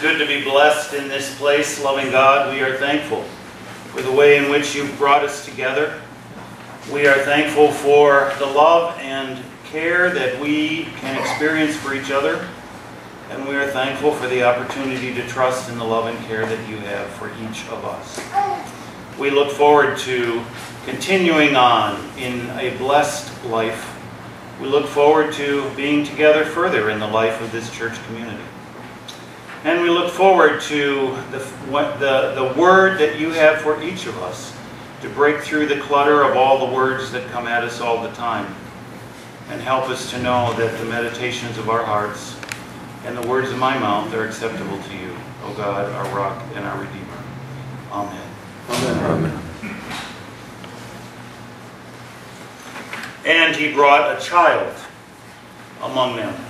good to be blessed in this place, loving God. We are thankful for the way in which you've brought us together. We are thankful for the love and care that we can experience for each other. And we are thankful for the opportunity to trust in the love and care that you have for each of us. We look forward to continuing on in a blessed life. We look forward to being together further in the life of this church community. And we look forward to the word that you have for each of us to break through the clutter of all the words that come at us all the time and help us to know that the meditations of our hearts and the words of my mouth are acceptable to you, O God, our rock and our Redeemer. Amen. Amen. Amen. And he brought a child among them.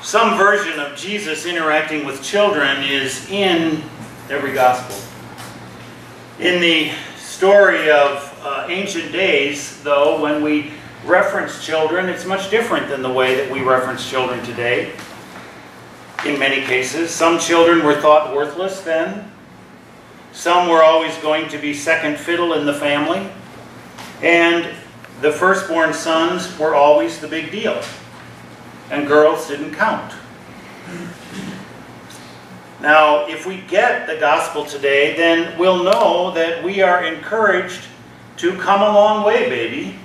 Some version of Jesus interacting with children is in every gospel. In the story of ancient days, though, when we reference children, it's much different than the way that we reference children today. In many cases, some children were thought worthless then. Some were always going to be second fiddle in the family. And the firstborn sons were always the big deal. And girls didn't count. Now, if we get the gospel today, then we'll know that we are encouraged to come a long way, baby.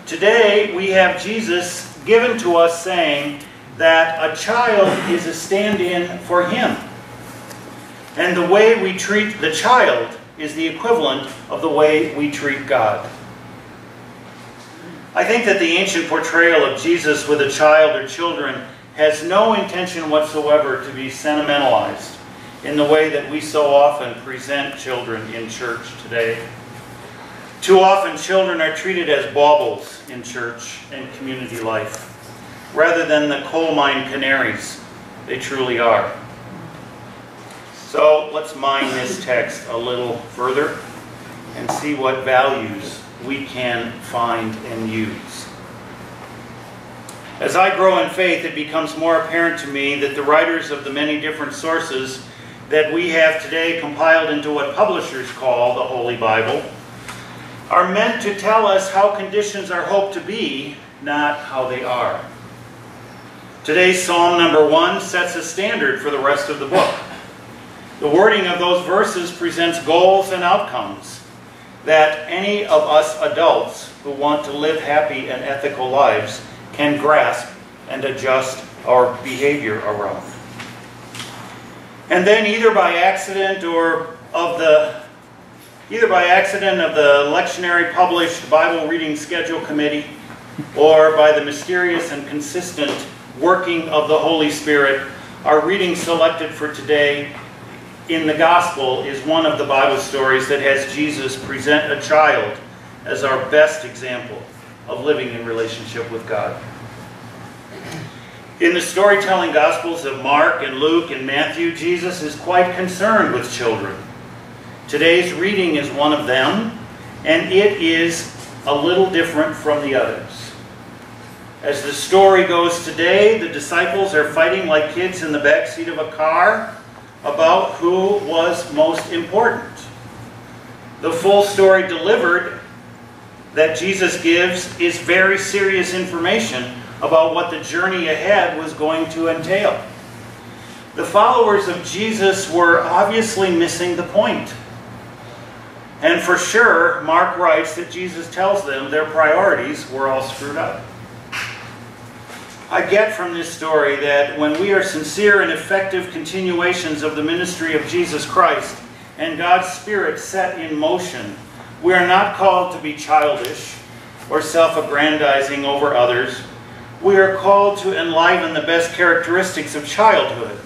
Today, we have Jesus given to us saying that a child is a stand-in for him. And the way we treat the child is the equivalent of the way we treat God. I think that the ancient portrayal of Jesus with a child or children has no intention whatsoever to be sentimentalized in the way that we so often present children in church today. Too often children are treated as baubles in church and community life, rather than the coal mine canaries they truly are. So let's mine this text a little further and see what values we can find and use. As I grow in faith, it becomes more apparent to me that the writers of the many different sources that we have today compiled into what publishers call the Holy Bible are meant to tell us how conditions are hoped to be, not how they are. Today's Psalm number 1 sets a standard for the rest of the book. The wording of those verses presents goals and outcomes that any of us adults who want to live happy and ethical lives can grasp and adjust our behavior around. And then either by accident of the lectionary published Bible reading schedule committee, or by the mysterious and consistent working of the Holy Spirit, our reading selected for today in the Gospel is one of the Bible stories that has Jesus present a child as our best example of living in relationship with God. In the storytelling Gospels of Mark and Luke and Matthew, Jesus is quite concerned with children. Today's reading is one of them, and it is a little different from the others. As the story goes today, the disciples are fighting like kids in the backseat of a car about who was most important. The full story delivered that Jesus gives is very serious information about what the journey ahead was going to entail. The followers of Jesus were obviously missing the point. And for sure, Mark writes that Jesus tells them their priorities were all screwed up. I get from this story that when we are sincere and effective continuations of the ministry of Jesus Christ and God's Spirit set in motion, we are not called to be childish or self-aggrandizing over others. We are called to enliven the best characteristics of childhood,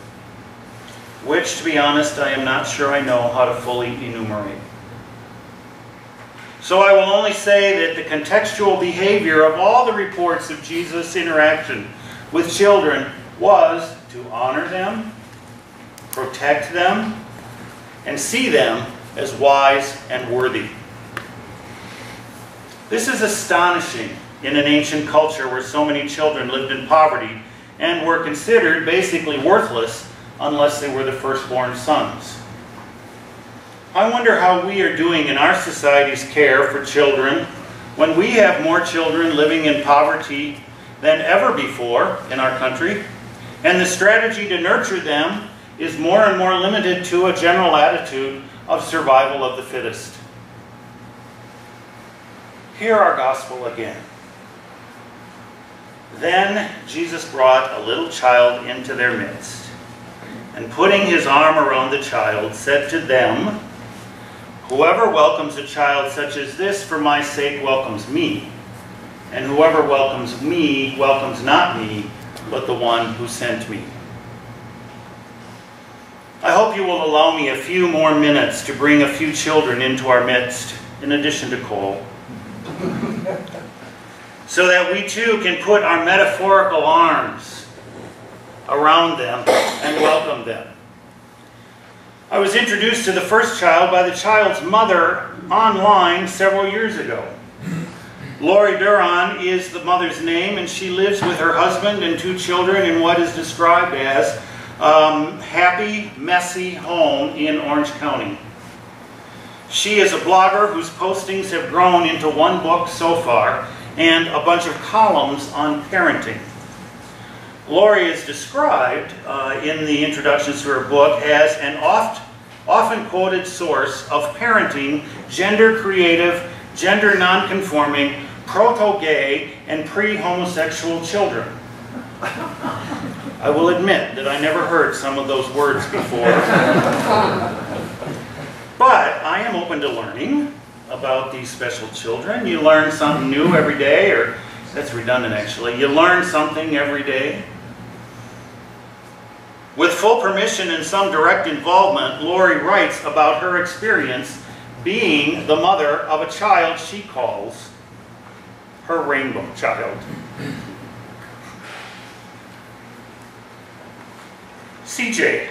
which, to be honest, I am not sure I know how to fully enumerate. So I will only say that the contextual behavior of all the reports of Jesus' interaction with children was to honor them, protect them, and see them as wise and worthy. This is astonishing in an ancient culture where so many children lived in poverty and were considered basically worthless unless they were the firstborn sons. I wonder how we are doing in our society's care for children when we have more children living in poverty than ever before in our country, and the strategy to nurture them is more and more limited to a general attitude of survival of the fittest. Hear our gospel again. Then Jesus brought a little child into their midst, and putting his arm around the child, said to them, "Whoever welcomes a child such as this for my sake welcomes me, and whoever welcomes me welcomes not me, but the one who sent me." I hope you will allow me a few more minutes to bring a few children into our midst, in addition to Cole, so that we too can put our metaphorical arms around them and welcome them. I was introduced to the first child by the child's mother online several years ago. Lori Duran is the mother's name, and she lives with her husband and 2 children in what is described as happy, messy home in Orange County. She is a blogger whose postings have grown into 1 book so far and a bunch of columns on parenting. Lori is described in the introductions to her book as an often quoted source of parenting gender-creative, gender-nonconforming, proto-gay, and pre-homosexual children. I will admit that I never heard some of those words before. But I am open to learning about these special children. You learn something new every day, or that's redundant actually. You learn something every day. With full permission and some direct involvement, Lori writes about her experience being the mother of a child she calls her rainbow child. CJ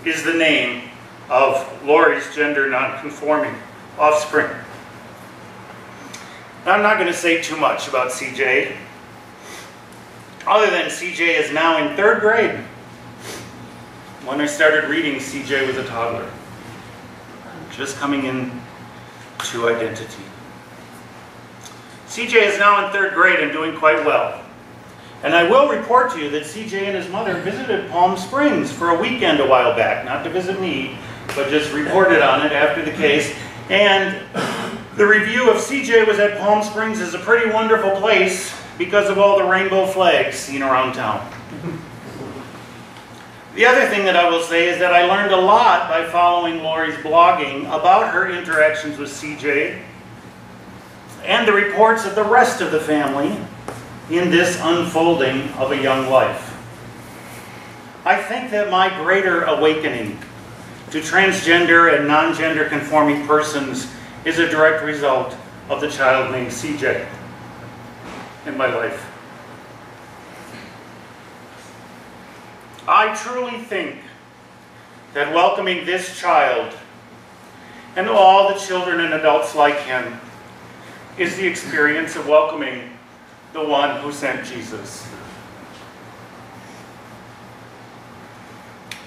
is the name of Lori's gender non-conforming offspring. I'm not going to say too much about CJ, other than CJ is now in 3rd grade. When I started reading, CJ was a toddler, just coming in to identity. CJ is now in 3rd grade and doing quite well. And I will report to you that CJ and his mother visited Palm Springs for a weekend a while back, not to visit me, but just reported on it after the case. And the review of CJ was that Palm Springs is a pretty wonderful place because of all the rainbow flags seen around town. The other thing that I will say is that I learned a lot by following Lori's blogging about her interactions with CJ and the reports of the rest of the family in this unfolding of a young life. I think that my greater awakening to transgender and non-gender conforming persons is a direct result of the child named CJ in my life. I truly think that welcoming this child and all the children and adults like him is the experience of welcoming the one who sent Jesus.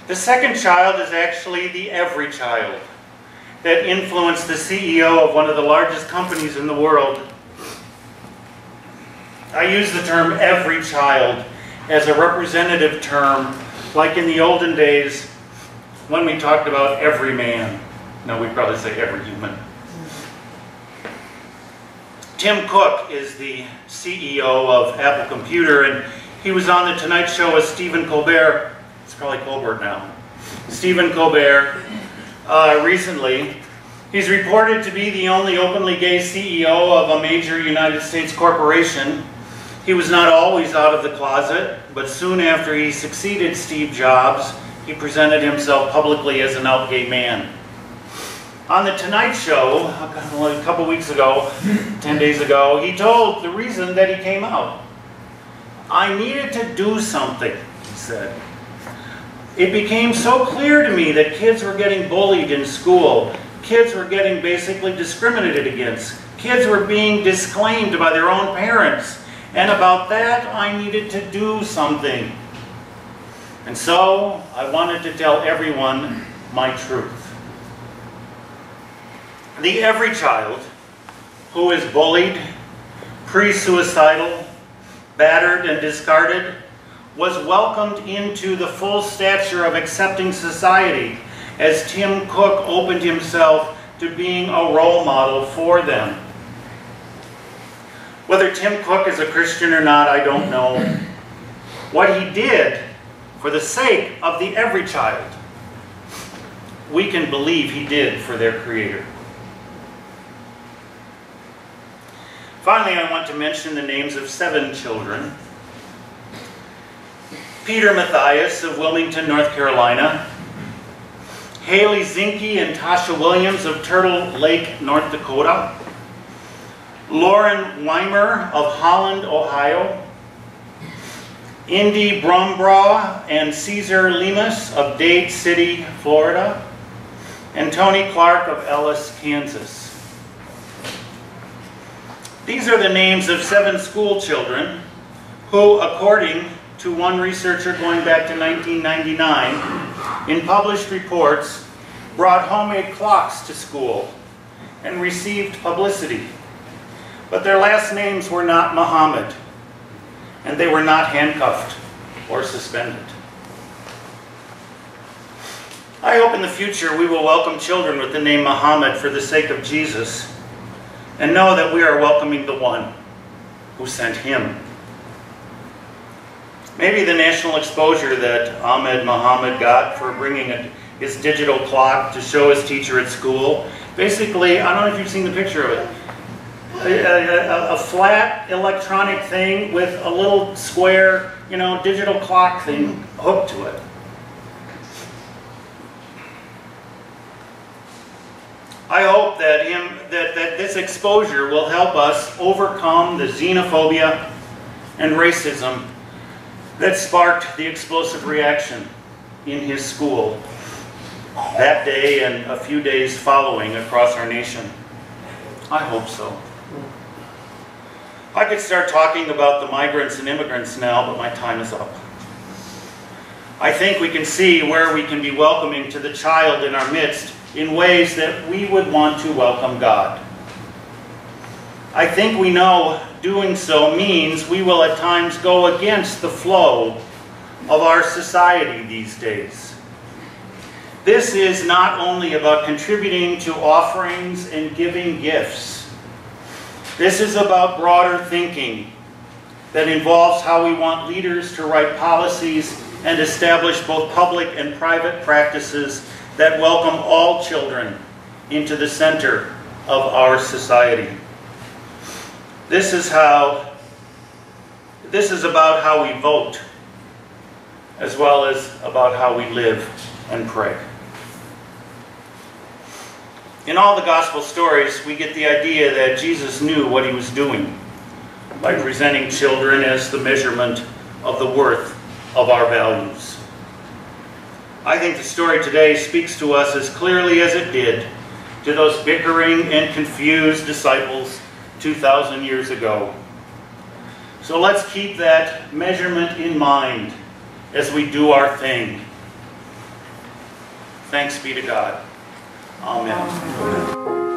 The second child is actually the every child that influenced the CEO of one of the largest companies in the world. I use the term every child as a representative term, like in the olden days when we talked about every man. No, we'd probably say every human. Tim Cook is the CEO of Apple Computer, and he was on The Tonight Show with Stephen Colbert. It's probably Colbert now. Stephen Colbert recently. He's reported to be the only openly gay CEO of a major United States corporation. He was not always out of the closet, but soon after he succeeded Steve Jobs, he presented himself publicly as an out gay man. On The Tonight Show, a couple weeks ago, 10 days ago, he told the reason that he came out. I needed to do something, he said. It became so clear to me that kids were getting bullied in school. Kids were getting basically discriminated against. Kids were being disclaimed by their own parents. And about that, I needed to do something. And so, I wanted to tell everyone my truth. The every child who is bullied, pre-suicidal, battered, and discarded was welcomed into the full stature of accepting society as Tim Cook opened himself to being a role model for them. Whether Tim Cook is a Christian or not, I don't know. What he did for the sake of the every child, we can believe he did for their Creator. Finally, I want to mention the names of 7 children. Peter Matthias of Wilmington, North Carolina. Haley Zinke and Tasha Williams of Turtle Lake, North Dakota. Lauren Weimer of Holland, Ohio. Indy Brumbraw and Caesar Lemus of Dade City, Florida. And Tony Clark of Ellis, Kansas. These are the names of 7 school children who, according to one researcher going back to 1999, in published reports, brought homemade clocks to school and received publicity. But their last names were not Muhammad, and they were not handcuffed or suspended. I hope in the future we will welcome children with the name Muhammad for the sake of Jesus, and know that we are welcoming the one who sent him. Maybe the national exposure that Ahmed Muhammad got for bringing his digital clock to show his teacher at school, basically, I don't know if you've seen the picture of it, a flat electronic thing with a little square, digital clock thing hooked to it. I hope that this exposure will help us overcome the xenophobia and racism that sparked the explosive reaction in his school that day and a few days following across our nation. I hope so. I could start talking about the migrants and immigrants now, but my time is up. I think we can see where we can be welcoming to the child in our midst in ways that we would want to welcome God. I think we know doing so means we will at times go against the flow of our society these days. This is not only about contributing to offerings and giving gifts. This is about broader thinking that involves how we want leaders to write policies and establish both public and private practices that welcome all children into the center of our society. This is about how we vote, as well as about how we live and pray. In all the gospel stories, we get the idea that Jesus knew what he was doing by presenting children as the measurement of the worth of our values. I think the story today speaks to us as clearly as it did to those bickering and confused disciples 2,000 years ago. So let's keep that measurement in mind as we do our thing. Thanks be to God. Amen.